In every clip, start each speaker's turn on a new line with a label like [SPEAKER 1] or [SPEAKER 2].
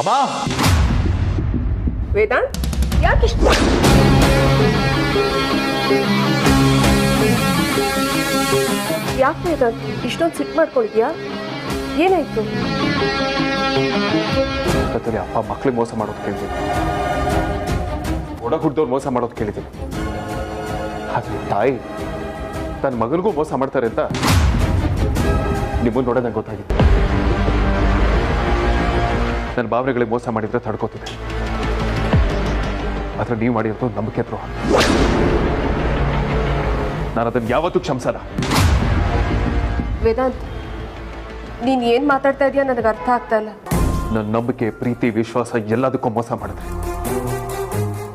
[SPEAKER 1] ಅಮ್ಮ
[SPEAKER 2] ವೇದಾಂತ್ ಯಾಕಿಷ್ಟು ಯಾಕೆ ವೇದಾಂತ್ ಇಷ್ಟೊಂದು ಸಿಟ್ಟು ಮಾಡ್ಕೊಂಡಿದ್ಯಾ? ಏನಾಯ್ತು?
[SPEAKER 1] ಅಪ್ಪ ಮಕ್ಳಿಗೆ ಮೋಸ ಮಾಡೋದು ಕೇಳಿದ್ದೀನಿ, ಒಡ ಹುಡ್ದವ್ರು ಮೋಸ ಮಾಡೋದು ಕೇಳಿದ್ದೀನಿ. ಹಾಗೆ ತಾಯಿ ತನ್ನ ಮಗನಿಗೂ ಮೋಸ ಮಾಡ್ತಾರೆ ಅಂತ ನಿಮ್ಮನ್ನು ನೋಡೋದು ನಂಗೆ ಗೊತ್ತಾಗಿತ್ತು. ನನ್ನ ಭಾವನೆಗಳಿಗೆ ಮೋಸ ಮಾಡಿದ್ರೆ ತಡ್ಕೋತಿದ್ದೆ, ಆದ್ರೆ ನೀವು ಮಾಡಿರೋದು ನಂಬಿಕೆ ದ್ರೋಹ. ನಾನು ಅದನ್ನು ಯಾವತ್ತೂ ಕ್ಷಮಿಸಲ್ಲ.
[SPEAKER 2] ವೇದಾಂತ್, ನೀನ್ ಏನ್ ಮಾತಾಡ್ತಾ ಇದೀಯ ನನಗೆ ಅರ್ಥ ಆಗ್ತಾ ಇಲ್ಲ.
[SPEAKER 1] ನನ್ನ ನಂಬಿಕೆ, ಪ್ರೀತಿ, ವಿಶ್ವಾಸ ಎಲ್ಲದಕ್ಕೂ ಮೋಸ ಮಾಡಿದ್ರೆ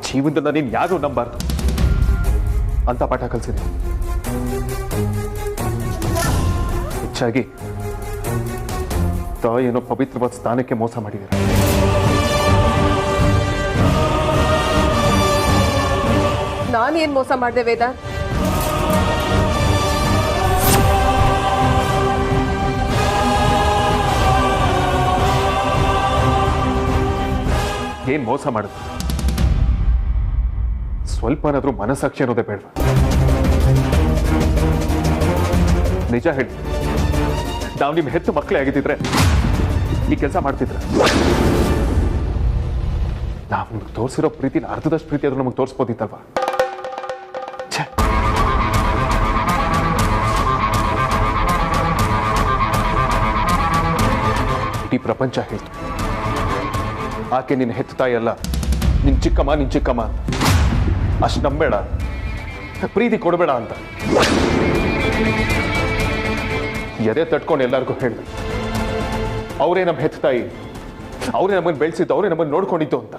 [SPEAKER 1] ಜೀವನದಲ್ಲಿ ನೀನು ಯಾರು ನಂಬಾರ್ದು ಅಂತ ಪಾಠ ಕಲಿಸಿದೆ. ಹೆಚ್ಚಾಗಿ ತಾಯಿಯೇನೋ ಪವಿತ್ರವಾದ ಸ್ಥಾನಕ್ಕೆ ಮೋಸ ಮಾಡಿದ್ದೀರ.
[SPEAKER 2] ನಾನೇನ್ ಮೋಸ ಮಾಡಿದೆ ವೇದಾಂತ್?
[SPEAKER 1] ಏನ್ ಮೋಸ ಮಾಡಿದ್ರು? ಸ್ವಲ್ಪನಾದ್ರೂ ಮನಸ್ಸಾಕ್ಷಿ ಅನ್ನೋದೇ ಬೇಡವಾ? ನಿಜ ಹೇಳಿ, ನಾವು ನಿಮ್ಮ ಹೆತ್ತು ಮಕ್ಕಳೇ ಆಗಿದ್ದಿದ್ರೆ ಈ ಕೆಲಸ ಮಾಡ್ತಿದ್ರೆ ನಾವು ನಿಮ್ಗೆ ತೋರಿಸಿರೋ ಪ್ರೀತಿನ ಅರ್ಧದಷ್ಟು ಪ್ರೀತಿ ಆದ್ರೂ ನಮಗೆ ತೋರಿಸ್ಬೋದಿತ್ತಲ್ವಾ? ಇಡೀ ಪ್ರಪಂಚ ಹೇಳ್ತು ಆಕೆ ನಿನ್ನ ಹೆತ್ತ ತಾಯಿ ಅಲ್ಲ, ನಿನ್ ಚಿಕ್ಕಮ್ಮ ಅಂತ. ಅಷ್ಟು ನಂಬೇಡ, ಪ್ರೀತಿ ಕೊಡಬೇಡ ಅಂತ ಎದೆ ತಟ್ಕೊಂಡು ಎಲ್ಲರಿಗೂ ಹೇಳಿದೆ. ಅವರೇ ನಮ್ಮ ಹೆತ್ತ ತಾಯಿ, ಅವರೇ ನಮ್ಮನ್ನು ಬೆಳೆಸಿದ್ದು, ಅವರೇ ನಮ್ಮನ್ನು ನೋಡ್ಕೊಂಡಿದ್ದು ಅಂತ.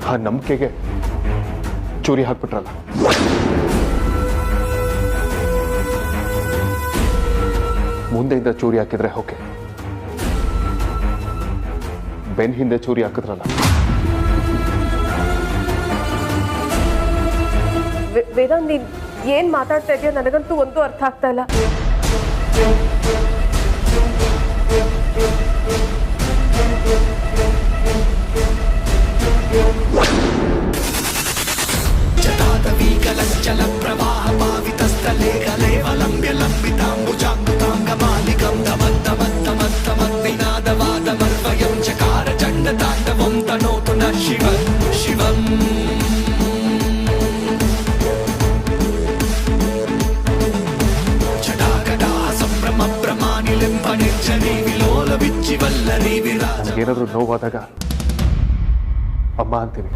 [SPEAKER 1] ಆ ನಂಬಿಕೆಗೆ ಚೂರಿ ಹಾಕ್ಬಿಟ್ರಲ್ಲ. ಮುಂದೆಯಿಂದ ಚೂರಿ ಹಾಕಿದ್ರೆ ಓಕೆ, ಬೆನ್ ಹಿಂದೆ ಚೂರಿ ಹಾಕಿದ್ರಲ್ಲ.
[SPEAKER 2] ವೇದಾಂತ್, ನೀನ್ ಏನ್ ಮಾತಾಡ್ತಾ ಇದೆಯಾ? ನನಗಂತೂ ಒಂದು ಅರ್ಥ ಆಗ್ತಾ ಇಲ್ಲ.
[SPEAKER 3] ಜಲ ಪ್ರವಾಹ ಪಾವಿತಸ್ಥಲೇ ಕಲೇವಲಂಬ್ಯ ಲಂಬಿತಾಂಬುಜಾಂಬುತಾಂಗಮಾಲಿಕಂ ಧಮತ್ತಮತ್ತಮತ್ತಮದ್ವಿನಾದವಾದ ಮರ್ವಯಂ ಚಕಾರ ಚಂಡ ತಾಂಡವಂ ತನೋತು ನ ಶಿವಂ ಶಿವಂ. ಚಟಾಕಟಾ ಸಂಭ್ರಮ ಪ್ರಮಾಣಿಲಿಂಬ ನಿರ್ಜನಿ ವಿಲೋಲ ವಿಚ್ಚಿವಲ್ಲರಿ ವಿರಾಜ.
[SPEAKER 1] ಏನಾದ್ರೂ ನೋವಾದಾಗ ಅಮ್ಮ ಅಂತೀನಿ.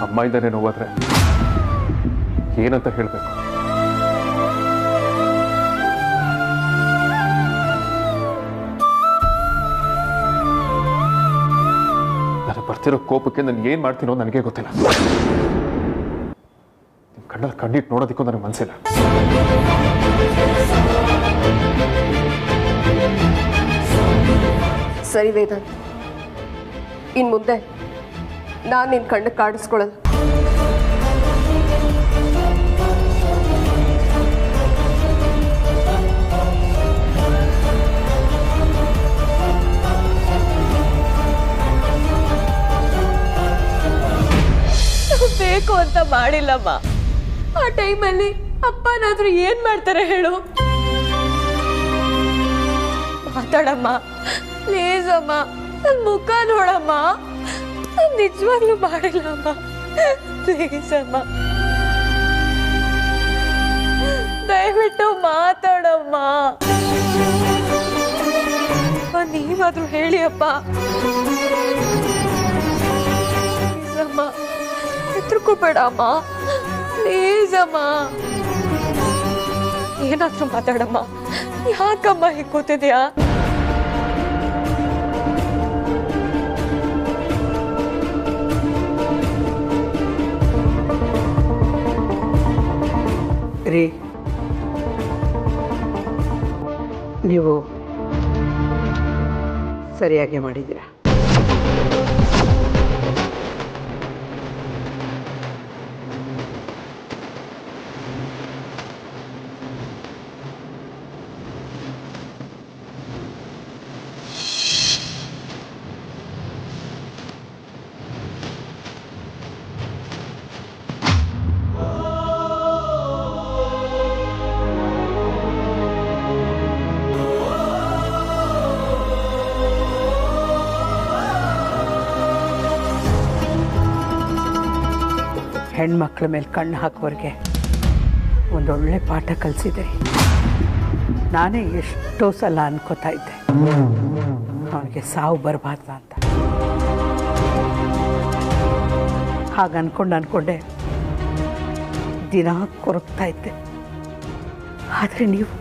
[SPEAKER 1] ಅಮ್ಮಾಯಿಂದನೇ ನೋವಾದ್ರೆ ಏನಂತ ಹೇಳ್ಬೇಕು? ನನಗೆ ಬರ್ತಿರೋ ಕೋಪಕ್ಕೆ ನಾನು ಏನ್ ಮಾಡ್ತೀನೋ ನನಗೆ ಗೊತ್ತಿಲ್ಲ. ನಿಮ್ ಕಣ್ಣಲ್ಲಿ ಕಣ್ಣಿಟ್ಟು ನೋಡೋದಕ್ಕೂ ನನಗೆ ಮನಸ್ಸಿಲ್ಲ.
[SPEAKER 2] ಸರಿ ವೇದಾಂತ್, ಇನ್ ಮುಂದೆ ನಾನು ನಿನ್ ಕಣ್ಣು ಕಾಡಿಸ್ಕೊಳ್ಳಲ್ಲ. ಬೇಕು ಅಂತ ಮಾಡಿಲ್ಲಮ್ಮ. ಆ ಟೈಮಲ್ಲಿ ಅಪ್ಪನಾದ್ರೂ ಏನ್ ಮಾಡ್ತಾರೆ ಹೇಳು? ಮಾತಾಡಮ್ಮ ಪ್ಲೀಸ್ ಅಮ್ಮ, ನನ್ ಮುಖ ನೋಡಮ್ಮ. ನಿಜವಾಗ್ಲೂ ಮಾಡಿಲ್ಲ ಅಮ್ಮ, ಪ್ಲೀಸ್ ಅಮ್ಮ, ದಯವಿಟ್ಟು ಮಾತಾಡಮ್ಮ. ನೀವಾದ್ರೂ ಹೇಳಿ ಅಪ್ಪ. ಪ್ಲೀಸ್ ಅಮ್ಮ, ಹೆದರ್ಕೋಬೇಡ ಅಮ್ಮ, ಪ್ಲೀಸ್ ಅಮ್ಮ. ಏನಾದ್ರೂ ಮಾತಾಡಮ್ಮ. ಯಾಕಮ್ಮ ಹೀಗೆ ಕೂತಿದ್ಯಾ?
[SPEAKER 4] ರೀ, ನೀವು ಸರಿಯಾಗಿ ಮಾಡಿದ್ದೀರಾ. ಹೆಣ್ಮಕ್ಳ ಮೇಲೆ ಕಣ್ಣು ಹಾಕೋರಿಗೆ ಒಂದೊಳ್ಳೆ ಪಾಠ ಕಲಿಸಿದಿರಿ. ನಾನೇ ಎಷ್ಟೋ ಸಲ ಅನ್ಕೋತಾ ಇದ್ದೆ ಅವನಿಗೆ ಸಾವು ಬರಬಾರ್ದ ಅಂತ. ಹಾಗೆ ಅನ್ಕೊಂಡೆ ದಿನ ಕೊರಗ್ತಾ ಇದ್ದೆ. ಆದರೆ ನೀವು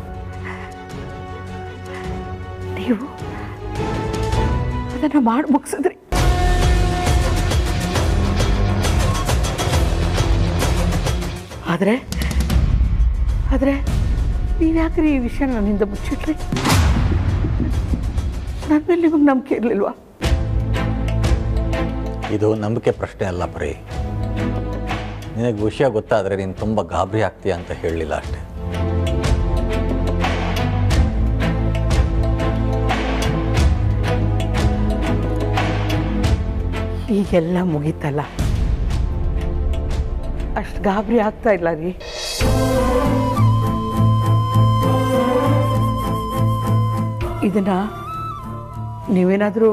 [SPEAKER 4] ಅದನ್ನು ಮಾಡಿ ಮುಗಿಸಿದ್ರಿ. ಆದರೆ ನೀವ್ಯಾಕ್ರಿ ಈ ವಿಷಯ ನನ್ನಿಂದ ಮುಚ್ಚಿಟ್ರಿ? ನನ್ನ ಮೇಲೆ ನಿಮಗೆ ನಂಬಿಕೆ ಇರಲಿಲ್ವಾ?
[SPEAKER 5] ಇದು ನಂಬಿಕೆ ಪ್ರಶ್ನೆ ಅಲ್ಲ ಪರಿ. ನಿನಗೆ ವಿಷಯ ಗೊತ್ತಾದರೆ ನೀನು ತುಂಬ ಗಾಬರಿ ಆಗ್ತೀಯ ಅಂತ ಹೇಳಲಿಲ್ಲ ಅಷ್ಟೆ.
[SPEAKER 4] ಈಗೆಲ್ಲ ಮುಗೀತಲ್ಲ, ಅಷ್ಟು ಗಾಬರಿ ಆಗ್ತಾ ಇಲ್ಲ ರೀ. ಇದನ್ನ ನೀವೇನಾದರೂ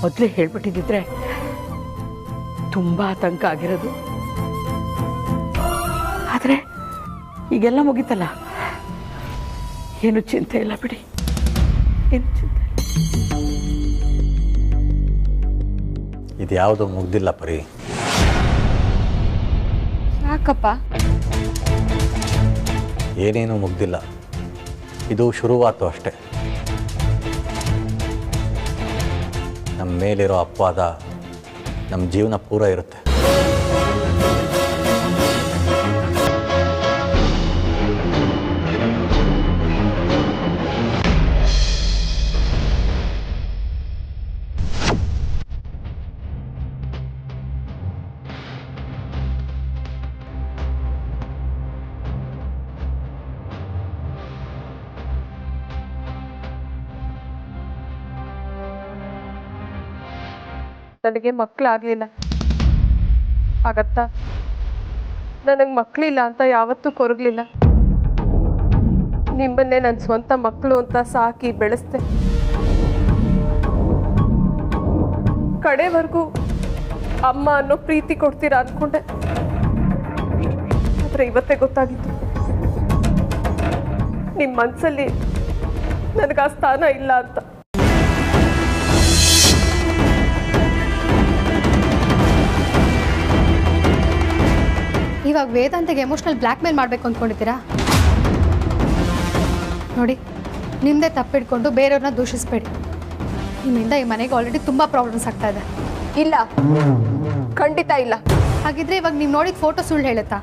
[SPEAKER 4] ಮೊದಲೇ ಹೇಳ್ಬಿಟ್ಟಿದ್ದಿದ್ರೆ ತುಂಬ ಆತಂಕ ಆಗಿರೋದು. ಆದರೆ ಈಗೆಲ್ಲ ಮುಗೀತಲ್ಲ, ಏನು ಚಿಂತೆ ಇಲ್ಲ ಬಿಡಿ, ಏನು ಚಿಂತೆ.
[SPEAKER 5] ಇದ್ಯಾವುದು ಮುಗ್ದಿಲ್ಲ ಪರಿ.
[SPEAKER 2] ಯಾಕಪ್ಪ?
[SPEAKER 5] ಏನೇನೂ ಮುಗ್ದಿಲ್ಲ, ಇದು ಶುರುವಾತು ಅಷ್ಟೆ. ನಮ್ಮ ಮೇಲಿರೋ ಅಪವಾದ ನಮ್ಮ ಜೀವನ ಪೂರ ಇರುತ್ತೆ.
[SPEAKER 2] ನನಗೆ ಮಕ್ಕಳಾಗಲಿಲ್ಲ, ಆಗತ್ತಾ? ನನಗೆ ಮಕ್ಕಳಿಲ್ಲ ಅಂತ ಯಾವತ್ತೂ ಕೊರಗಲಿಲ್ಲ. ನಿಮ್ಮನ್ನೇ ನನ್ನ ಸ್ವಂತ ಮಕ್ಕಳು ಅಂತ ಸಾಕಿ ಬೆಳೆಸ್ದೆ. ಕಡೆವರೆಗೂ ಅಮ್ಮ ಅನ್ನೋ ಪ್ರೀತಿ ಕೊಡ್ತೀರಾ ಅಂದ್ಕೊಂಡೆ. ಆದರೆ ಇವತ್ತೇ ಗೊತ್ತಾಗಿತ್ತು ನಿಮ್ಮ ಮನಸ್ಸಲ್ಲಿ ನನಗೆ ಆ ಸ್ಥಾನ ಇಲ್ಲ ಅಂತ.
[SPEAKER 6] ಇವಾಗ ವೇದಾಂತಗೆ ಎಮೋಷ್ನಲ್ ಬ್ಲ್ಯಾಕ್ ಮೇಲ್ ಮಾಡಬೇಕು ಅಂದ್ಕೊಂಡಿದ್ದೀರಾ? ನೋಡಿ, ನಿಮ್ಮದೇ ತಪ್ಪಿಡ್ಕೊಂಡು ಬೇರೆಯವ್ರನ್ನ ದೂಷಿಸ್ಬೇಡಿ. ನಿಮ್ಮಿಂದ ಈ ಮನೆಗೆ ಆಲ್ರೆಡಿ ತುಂಬ ಪ್ರಾಬ್ಲಮ್ಸ್ ಆಗ್ತಾ ಇದೆ.
[SPEAKER 2] ಇಲ್ಲ, ಖಂಡಿತ ಇಲ್ಲ.
[SPEAKER 6] ಹಾಗಿದ್ರೆ ಇವಾಗ ನೀವು ನೋಡಿದ ಫೋಟೋ ಸುಳ್ಳು ಹೇಳುತ್ತಾ?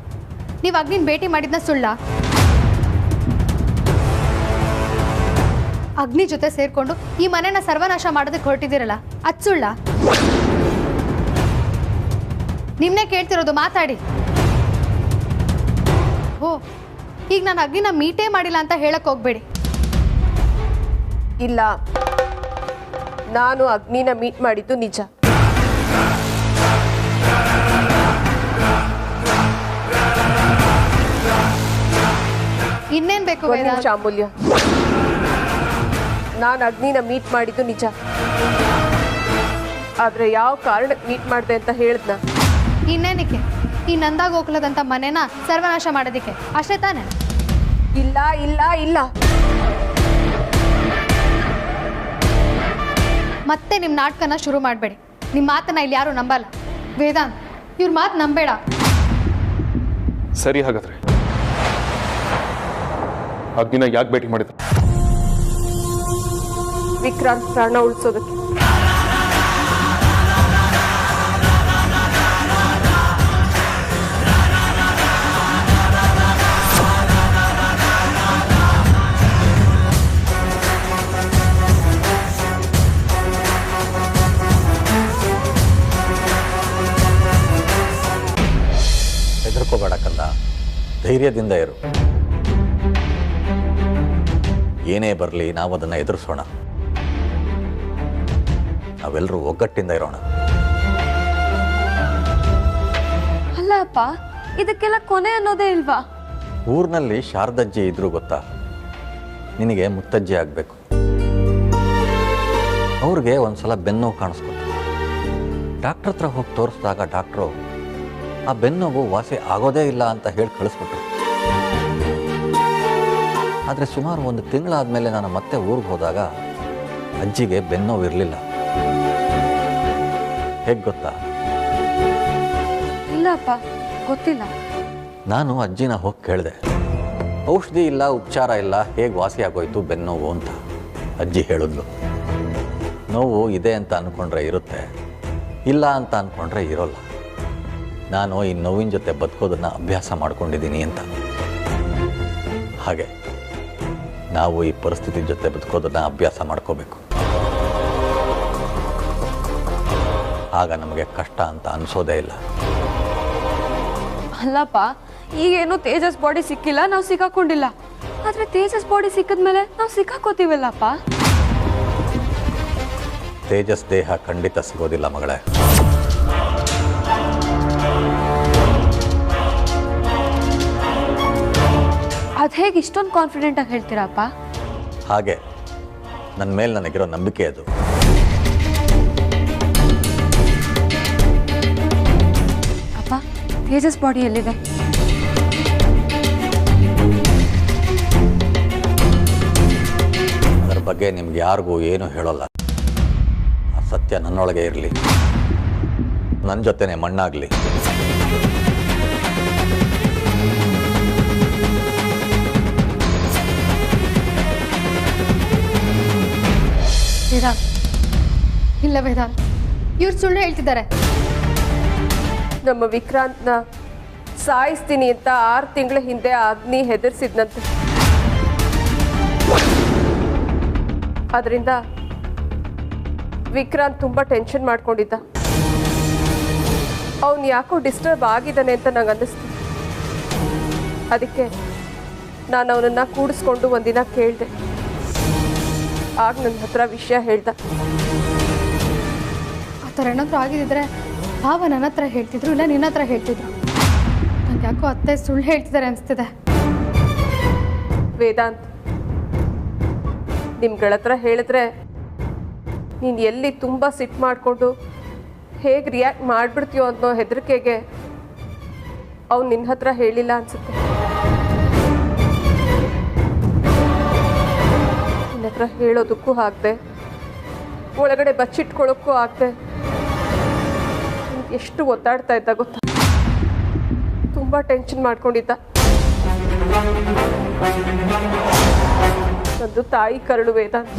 [SPEAKER 6] ನೀವು ಅಗ್ನಿನ ಭೇಟಿ ಮಾಡಿದ್ನ ಸುಳ್ಳ? ಅಗ್ನಿ ಜೊತೆ ಸೇರಿಕೊಂಡು ಈ ಮನೆನ ಸರ್ವನಾಶ ಮಾಡೋದಕ್ಕೆ ಹೊರಟಿದ್ದೀರಲ್ಲ, ಅದು ಸುಳ್ಳ? ನಿಮ್ಮನ್ನೇ ಕೇಳ್ತಿರೋದು, ಮಾತಾಡಿ. ಓ, ಈಗ ನಾನು ಅಗ್ನಿನ ಮೀಟೇ ಮಾಡಿಲ್ಲ ಅಂತ ಹೇಳಕ್ ಹೋಗ್ಬೇಡಿ.
[SPEAKER 2] ಇಲ್ಲ, ನಾನು ಅಗ್ನಿನ ಮೀಟ್ ಮಾಡಿದ್ದು ನಿಜ.
[SPEAKER 6] ಇನ್ನೇನ್ ಬೇಕು ವೇದಾಂತ?
[SPEAKER 2] ಅಮೂಲ್ಯ, ನಾನು ಅಗ್ನಿನ ಮೀಟ್ ಮಾಡಿದ್ದು ನಿಜ. ಆದ್ರೆ ಯಾವ ಕಾರಣಕ್ಕೆ ಮೀಟ್ ಮಾಡಿದೆ ಅಂತ ಹೇಳಿದ್ನ?
[SPEAKER 6] ಇನ್ನೇನಕ್ಕೆ? ಈ ನಂದಾಗೋಕುಲದಂತ ಮನೆನ ಸರ್ವನಾಶ ಮಾಡೋದಿಕ್ಕೆ ಅಷ್ಟೇ ತಾನೆ?
[SPEAKER 2] ಇಲ್ಲ ಇಲ್ಲ ಇಲ್ಲ.
[SPEAKER 6] ಮತ್ತೆ ನಿಮ್ಮ ನಾಟಕನ ಶುರು ಮಾಡಬೇಡಿ. ನಿಮ್ಮ ಮಾತನ್ನ ಇಲ್ಲಿ ಯಾರು ನಂಬಲ್ಲ. ವೇದಾಂತ್, ಇವ್ರ ಮಾತು ನಂಬೇಡ.
[SPEAKER 1] ಸರಿ, ಹಾಗಾದ್ರೆ ಅಗ್ನಿನ ಯಾಕೆ ಭೇಟಿ ಮಾಡಿದ್ರು?
[SPEAKER 2] ವಿಕ್ರಾಂತ್ ಪ್ರಾಣ ಉಳಿಸೋದಕ್ಕೆ.
[SPEAKER 5] ಹೆದರ್ಕೋಬೇಡ ಕಂದ, ಧೈರ್ಯದಿಂದ ಇರು. ಏನೇ ಬರಲಿ ನಾವು ಅದನ್ನು ಎದುರಿಸೋಣ. ನಾವೆಲ್ಲರೂ ಒಗ್ಗಟ್ಟಿಂದ ಇರೋಣ.
[SPEAKER 7] ಅಲ್ಲ ಅಪ್ಪ, ಇದಕ್ಕೆಲ್ಲ ಕೊನೆ ಅನ್ನೋದೇ ಇಲ್ವಾ?
[SPEAKER 5] ಊರಿನಲ್ಲಿ ಶಾರದಜ್ಜಿ ಇದ್ರು ಗೊತ್ತಾ? ನಿನಗೆ ಮುತ್ತಜ್ಜಿ ಆಗಬೇಕು. ಅವ್ರಿಗೆ ಒಂದ್ಸಲ ಬೆನ್ನು ಕಾಣಿಸ್ಕೊತ ಡಾಕ್ಟ್ರ್ ಹತ್ರ ಹೋಗಿ ತೋರಿಸಿದಾಗ ಡಾಕ್ಟ್ರು ಆ ಬೆನ್ನೋವು ವಾಸಿ ಆಗೋದೇ ಇಲ್ಲ ಅಂತ ಹೇಳಿ ಕಳಿಸ್ಬಿಟ್ರು. ಆದರೆ ಸುಮಾರು 1 ತಿಂಗಳಾದಮೇಲೆ ನಾನು ಮತ್ತೆ ಊರಿಗೆ ಹೋದಾಗ ಅಜ್ಜಿಗೆ ಬೆನ್ನೋವು ಇರಲಿಲ್ಲ. ಹೇಗೆ ಗೊತ್ತಾ?
[SPEAKER 7] ಇಲ್ಲಪ್ಪ, ಗೊತ್ತಿಲ್ಲ.
[SPEAKER 5] ನಾನು ಅಜ್ಜಿನ ಹೋಗಿ ಕೇಳಿದೆ, ಔಷಧಿ ಇಲ್ಲ, ಉಪಚಾರ ಇಲ್ಲ, ಹೇಗೆ ವಾಸಿ ಆಗೋಯ್ತು ಬೆನ್ನೋವು ಅಂತ. ಅಜ್ಜಿ ಹೇಳಿದ್ಲು, ನೋವು ಇದೆ ಅಂತ ಅಂದ್ಕೊಂಡ್ರೆ ಇರುತ್ತೆ, ಇಲ್ಲ ಅಂತ ಅಂದ್ಕೊಂಡ್ರೆ ಇರೋಲ್ಲ. ನಾನು ಈ ನೋವಿನ ಜೊತೆ ಬದುಕೋದನ್ನು ಅಭ್ಯಾಸ ಮಾಡ್ಕೊಂಡಿದ್ದೀನಿ ಅಂತ. ಹಾಗೆ ನಾವು ಈ ಪರಿಸ್ಥಿತಿ ಜೊತೆ ಬದುಕೋದನ್ನು ಅಭ್ಯಾಸ ಮಾಡ್ಕೋಬೇಕು. ಆಗ ನಮಗೆ ಕಷ್ಟ ಅಂತ ಅನಿಸೋದೇ ಇಲ್ಲ.
[SPEAKER 7] ಅಲ್ಲಪ್ಪ, ಈಗೇನು ತೇಜಸ್ ಬಾಡಿ ಸಿಕ್ಕಿಲ್ಲ, ನಾವು ಸಿಕ್ಕಾಕೊಂಡಿಲ್ಲ. ಆದ್ರೆ ತೇಜಸ್ ಬಾಡಿ ಸಿಕ್ಕಿದ್ಮೇಲೆ ನಾವು ಸಿಕ್ಕಾಕೋತೀವಲ್ಲಪ್ಪ.
[SPEAKER 5] ತೇಜಸ್ ದೇಹ ಖಂಡಿತ ಸಿಗೋದಿಲ್ಲ ಮಗಳೇ.
[SPEAKER 7] ಅದು ಹೇಗೆ ಇಷ್ಟೊಂದು ಕಾನ್ಫಿಡೆಂಟ್ ಆಗಿ ಹೇಳ್ತೀರಪ್ಪ?
[SPEAKER 5] ಹಾಗೆ ನನ್ನ ಮೇಲೆ ನನಗಿರೋ ನಂಬಿಕೆ ಅದು.
[SPEAKER 7] ಅಪ್ಪ, ತೇಜಸ್ ಬಾಡಿ ಎಲ್ಲಿದೆ?
[SPEAKER 5] ಅದರ ಬಗ್ಗೆ ನಿಮ್ಗೆ ಯಾರಿಗೂ ಏನೂ ಹೇಳೋಲ್ಲ. ಆ ಸತ್ಯ ನನ್ನೊಳಗೆ ಇರಲಿ, ನನ್ನ ಜೊತೆನೆ ಮಣ್ಣಾಗಲಿ.
[SPEAKER 6] ವೇದಾಂತ್, ಇಲ್ಲ ವೇದಾಂತ್, ಇವ್ರು ಸುಳ್ಳು ಹೇಳ್ತಿದ್ದಾರೆ.
[SPEAKER 2] ನಮ್ಮ ವಿಕ್ರಾಂತ್ನ ಸಾಯಿಸ್ತೀನಿ ಅಂತ 6 ತಿಂಗಳ ಹಿಂದೆ ಅಗ್ನಿ ಹೆದರ್ಸಿದ್ನಂತೆ. ಅದರಿಂದ ವಿಕ್ರಾಂತ್ ತುಂಬ ಟೆನ್ಷನ್ ಮಾಡ್ಕೊಂಡಿದ್ದ. ಅವನು ಯಾಕೋ ಡಿಸ್ಟರ್ಬ್ ಆಗಿದ್ದಾನೆ ಅಂತ ನಂಗೆ ಅನ್ನಿಸ್ತು. ಅದಕ್ಕೆ ನಾನು ಅವನನ್ನು ಕೂಡಿಸ್ಕೊಂಡು ಒಂದಿನ ಕೇಳಿದೆ. ಆಗ ನನ್ನ ಹತ್ರ ವಿಷಯ ಹೇಳ್ದ.
[SPEAKER 6] ಆ ಥರ ಏನಾದರೂ ಆಗಿದ್ದಿದ್ರೆ ಭಾವ ನನ್ನ ಹತ್ರ ಹೇಳ್ತಿದ್ರು, ಇಲ್ಲ ನಿನ್ನ ಹತ್ರ ಹೇಳ್ತಿದ್ರು. ನಂಗೆ ಯಾಕೋ ಅತ್ತೆ ಸುಳ್ಳು ಹೇಳ್ತಿದ್ದಾರೆ ಅನಿಸ್ತಿದೆ.
[SPEAKER 2] ವೇದಾಂತ್, ನಿಮ್ಗಳ ಹತ್ರ ಹೇಳಿದ್ರೆ ನೀನು ಎಲ್ಲಿ ತುಂಬ ಸಿಟ್ಟು ಮಾಡಿಕೊಂಡು ಹೇಗೆ ರಿಯಾಕ್ಟ್ ಮಾಡಿಬಿಡ್ತೀಯೋ ಅನ್ನೋ ಹೆದರಿಕೆಗೆ ಅವ್ನು ನಿನ್ನ ಹತ್ರ ಹೇಳಿಲ್ಲ ಅನ್ಸುತ್ತೆ. ನಿನ್ನ ಹತ್ರ ಹೇಳೋದಕ್ಕೂ ಆಗದೆ, ಒಳಗಡೆ ಬಚ್ಚಿಟ್ಕೊಳ್ಳೋಕ್ಕೂ ಆಗದೆ ಎಷ್ಟು ಒದ್ದಾಡ್ತಾ ಇದ್ದ ಗೊತ್ತಾ? ತುಂಬ ಟೆನ್ಷನ್ ಮಾಡ್ಕೊಂಡಿದ್ದ. ನಂದು ತಾಯಿ ಕರಳು ವೇದಾಂತ್.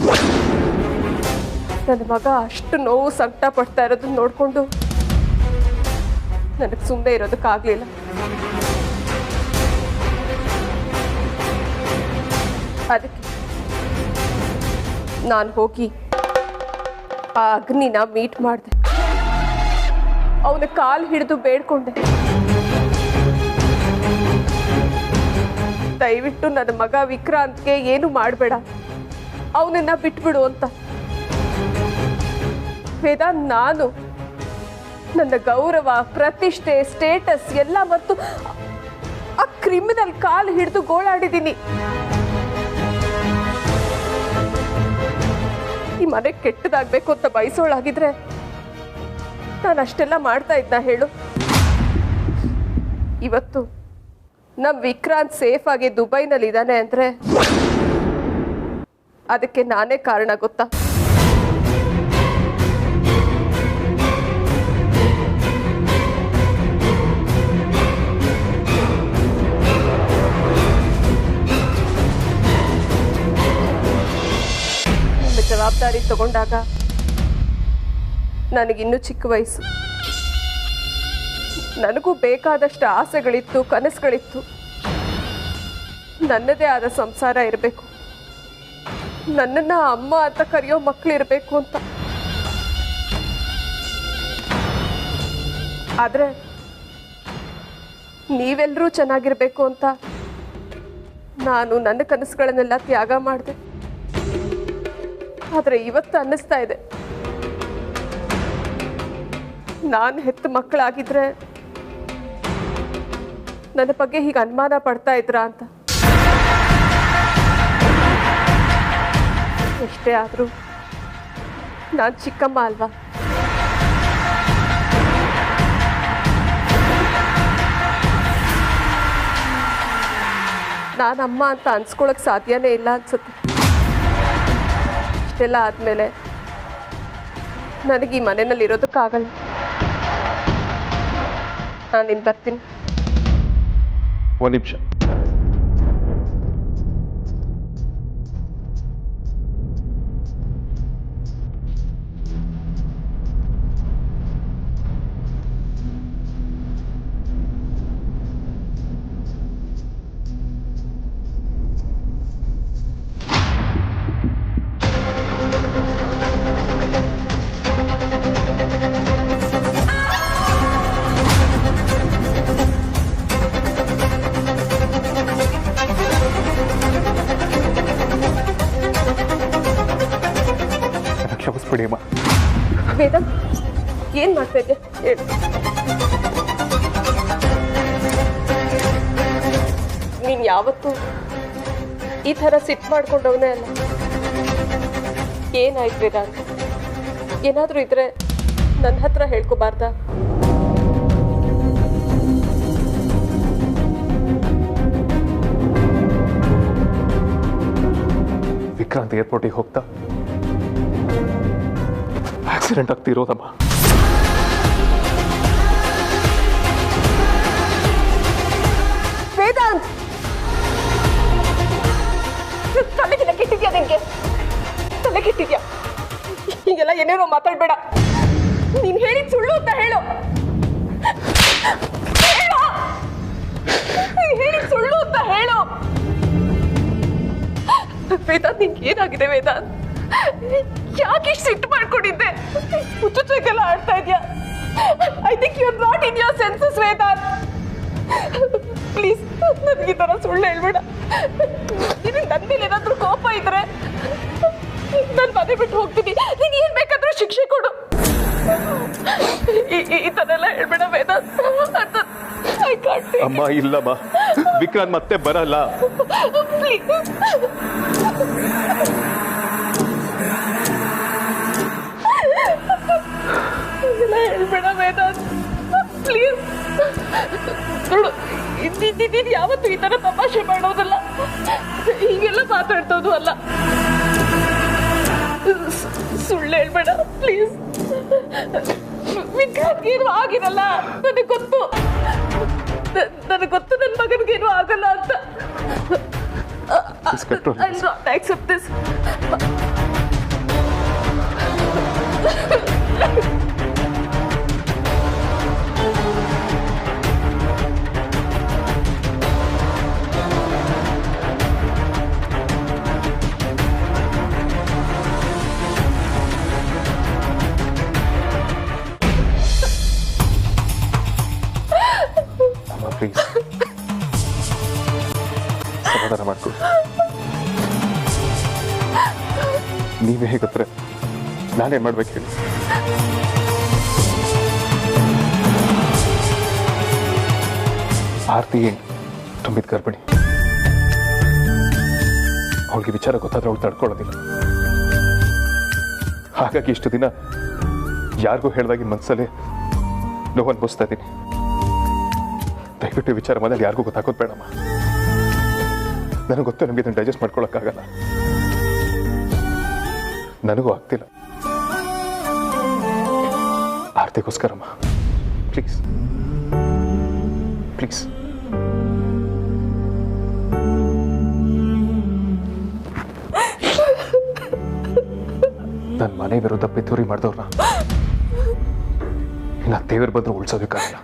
[SPEAKER 2] ನನ್ನ ಮಗ ಅಷ್ಟು ನೋವು ಸಂಕಟ ಪಡ್ತಾ ಇರೋದನ್ನ ನೋಡಿಕೊಂಡು ನನಗೆ ಸುಮ್ಮನೆ ಇರೋದಕ್ಕಾಗಲಿಲ್ಲ. ಅದಕ್ಕೆ ನಾನು ಹೋಗಿ ಆ ಅಗ್ನಿನ ಮೀಟ್ ಮಾಡಿದೆ. ಅವನ ಕಾಲು ಹಿಡಿದು ಬೇಡ್ಕೊಂಡೆ, ದಯವಿಟ್ಟು ನನ್ನ ಮಗ ವಿಕ್ರಾಂತ್ಗೆ ಏನು ಮಾಡಬೇಡ, ಅವನನ್ನ ಬಿಟ್ಬಿಡು ಅಂತ. ವೇದಾಂತ್, ನಾನು ನನ್ನ ಗೌರವ, ಪ್ರತಿಷ್ಠೆ, ಸ್ಟೇಟಸ್ ಎಲ್ಲ ಮತ್ತು ಆ ಕ್ರಿಮಿನಲ್ ಕಾಲು ಹಿಡಿದು ಗೋಳಾಡಿದ್ದೀನಿ. ಈ ಮನೆ ಕೆಟ್ಟದಾಗಬೇಕು ಅಂತ ಬಯಸೋಳಾಗಿದ್ರೆ ನಾನು ಅಷ್ಟೆಲ್ಲ ಮಾಡ್ತಾ ಇದ್ದ ಹೇಳು? ಇವತ್ತು ನಮ್ಮ ವಿಕ್ರಾಂತ್ ಸೇಫ್ ಆಗಿ ದುಬೈನಲ್ಲಿ ಇದ್ದಾನೆ ಅಂದರೆ ಅದಕ್ಕೆ ನಾನೇ ಕಾರಣ ಗೊತ್ತಾ? ನಿಮ್ಮ ಜವಾಬ್ದಾರಿ ತಗೊಂಡಾಗ ನನಗಿನ್ನೂ ಚಿಕ್ಕ ವಯಸ್ಸು. ನನಗೂ ಬೇಕಾದಷ್ಟು ಆಸೆಗಳಿತ್ತು, ಕನಸುಗಳಿತ್ತು. ನನ್ನದೇ ಆದ ಸಂಸಾರ ಇರಬೇಕು, ನನ್ನನ್ನು ಅಮ್ಮ ಅಂತ ಕರೆಯೋ ಮಕ್ಕಳಿರಬೇಕು ಅಂತ. ಆದರೆ ನೀವೆಲ್ಲರೂ ಚೆನ್ನಾಗಿರಬೇಕು ಅಂತ ನಾನು ನನ್ನ ಕನಸುಗಳನ್ನೆಲ್ಲ ತ್ಯಾಗ ಮಾಡಿದೆ. ಆದರೆ ಇವತ್ತು ಅನ್ನಿಸ್ತಾ ಇದೆ, ನಾನು ಹೆತ್ತ ಮಕ್ಕಳಾಗಿದ್ರೆ ನನ್ನ ಬಗ್ಗೆ ಹೀಗೆ ಅನುಮಾನ ಪಡ್ತಾ ಇದ್ರಾ ಅಂತ. ಎಷ್ಟೇ ಆದರೂ ನಾನು ಚಿಕ್ಕಮ್ಮ ಅಲ್ವಾ? ನಾನು ಅಮ್ಮ ಅಂತ ಅನ್ಸ್ಕೊಳಕ್ಕೆ ಸಾಧ್ಯನೇ ಇಲ್ಲ ಅನ್ಸುತ್ತೆ. ಇಷ್ಟೆಲ್ಲ ಆದಮೇಲೆ ನನಗೆ ಈ ಮನೆಯಲ್ಲಿ ಇರೋದಕ್ಕಾಗಲ್ಲ. ನಾನು ಇನ್ನು ಬರ್ತೀನಿ.
[SPEAKER 1] ಒಂದು ನಿಮಿಷ. ಕ್ಷಮಿಸ್ಬಿಡಿ ಅಮ್ಮ.
[SPEAKER 2] ವೇದಾಂತ್, ಏನು ಮಾಡ್ತಾ ಇದ್ದೆ ಹೇಳು. ನೀನು ಯಾವತ್ತೂ ಈ ಥರ ಸಿಟ್ಟು ಮಾಡ್ಕೊಂಡವನೇ ಅಲ್ಲ. ಏನಾಯ್ತು ವೇದಾಂತ್? ಏನಾದರೂ ಇದ್ರೆ ನನ್ನ ಹತ್ರ ಹೇಳ್ಕೊಬಾರ್ದಾ?
[SPEAKER 1] ವಿಕ್ರಾಂತ್ ಏರ್ಪೋರ್ಟಿಗೆ ಹೋಗ್ತಾ ಆಕ್ಸಿಡೆಂಟ್ ಆಗ್ತಿರೋದಮ್ಮ.
[SPEAKER 2] ವೇದಾಂತ್, ತಲೆಗಿನ ಕೆಟ್ಟಿದ್ಯಾ? ನಿನಗೆ ತಲೆ ಕೆಟ್ಟಿದ್ಯಾ? ಹೀಗೆಲ್ಲ ಏನೇನೋ ಮಾತಾಡ್ಬೇಡ. ನೀನು ಹೇಳಿದ ಸುಳ್ಳು ಅಂತ ಹೇಳು. ಹೇಳಿದ ಸುಳ್ಳು ಅಂತ ಹೇಳು. ವೇದಾಂತ್, ನಿನ್ಗೆ ಏನಾಗಿದೆ ವೇದಾಂತ್? ಯಾಕೆ ಇಷ್ಟು ಸಿಟ್ಟು ಮಾಡ್ಕೊಂಡಿದ್ದೆ? ಹುಚ್ಚುಚ್ಚಕ್ಕೆಲ್ಲ ಆಡ್ತಾ ಇದ್ಯಾ? I think you are not in your senses Vedant. Please ನನಗೆ ಈ ಥರ ಸುಳ್ಳು ಹೇಳ್ಬೇಡ. ನಿನಗೆ ನನ್ನ ಮೇಲೆ ಏನಾದರೂ ಕೋಪ ಇದ್ರೆ ನಾನು ಮನೆ ಬಿಟ್ಟು ಹೋಗ್ತೀನಿ. ನೀನು ಏನು ಬೇಕಾದರೂ ಶಿಕ್ಷೆ ಕೊಡು. ಈ ಥರ ಎಲ್ಲ ಹೇಳ್ಬೇಡ ವೇದಾಂತ್. I can't.
[SPEAKER 1] ಅಮ್ಮ ಇಲ್ಲಮ್ಮ, ವಿಕ್ರಾಂತ್ ಮತ್ತೆ ಬರಲ್ಲ.
[SPEAKER 2] ಪ್ಲೀಸ್ ಹೇಳ್ಬೇಡ ವೇದಾಂತ್, ಪ್ಲೀಸ್. ನೋಡು, ನೀನು ಯಾವತ್ತೂ ಈ ಥರ ತಮಾಷೆ ಮಾಡೋದಲ್ಲ, ಹೀಗೆಲ್ಲ ಮಾತಾಡ್ತೋದು ಅಲ್ಲ. ಸುಳ್ಳು ಹೇಳ್ಬೇಡ ಪ್ಲೀಸ್. ವಿಕ್ರಾಂತ್ಗೇನು ಆಗಿರಲ್ಲ, ನನಗೆ ಗೊತ್ತು. ನನ್ನ ಮಗನಿಗೇನು ಆಗಲ್ಲ ಅಂತ. I'll not accept this.
[SPEAKER 1] Please ಸಮಾಧಾನ ಮಾಡ್ಕೊ. ನೀವೇ ಹೇಗತ್ರೆ ನಾನೇನ್ ಮಾಡ್ಬೇಕು ಹೇಳಿ? ಆರ್ತಿ ತುಂಬಿದ ಗರ್ಭಿಣಿ. ಅವಳಿಗೆ ವಿಚಾರ ಗೊತ್ತಾದ್ರೆ ಅವಳು ತಡ್ಕೊಳ್ಳೋದಿಲ್ಲ. ಹಾಗಾಗಿ ಇಷ್ಟು ದಿನ ಯಾರಿಗೂ ಹೇಳ್ದಾಗಿ ಮನಸ್ಸಲ್ಲಿ ನೋವು ಅನ್ಭವಿಸ್ತಾ ಇದ್ದೀನಿ. ದಯವಿಟ್ಟು ವಿಚಾರ ಮನೇಲಿ ಯಾರಿಗೂ ಗೊತ್ತಾಗೋದು ಬೇಡಮ್ಮ. ನನಗೆ ಗೊತ್ತು ನಿಮಗೆ ಇದನ್ನು ಡೈಜೆಸ್ಟ್ ಮಾಡ್ಕೊಳಕ್ಕಾಗಲ್ಲ. ನನಗೂ ಆಗ್ತಿಲ್ಲ. ಆರ್ತಿಗೋಸ್ಕರಮ್ಮ ಪ್ಲೀಸ್ ಪ್ಲೀಸ್. ನನ್ನ ಮನೆ ವಿರುದ್ಧ ಪಿತೂರಿ ಮಾಡಿದವ್ರನ್ನ ಇನ್ನು ದೇವರು ಬಂದರೂ ಉಳಿಸೋದಕ್ಕಾಗಲ್ಲ.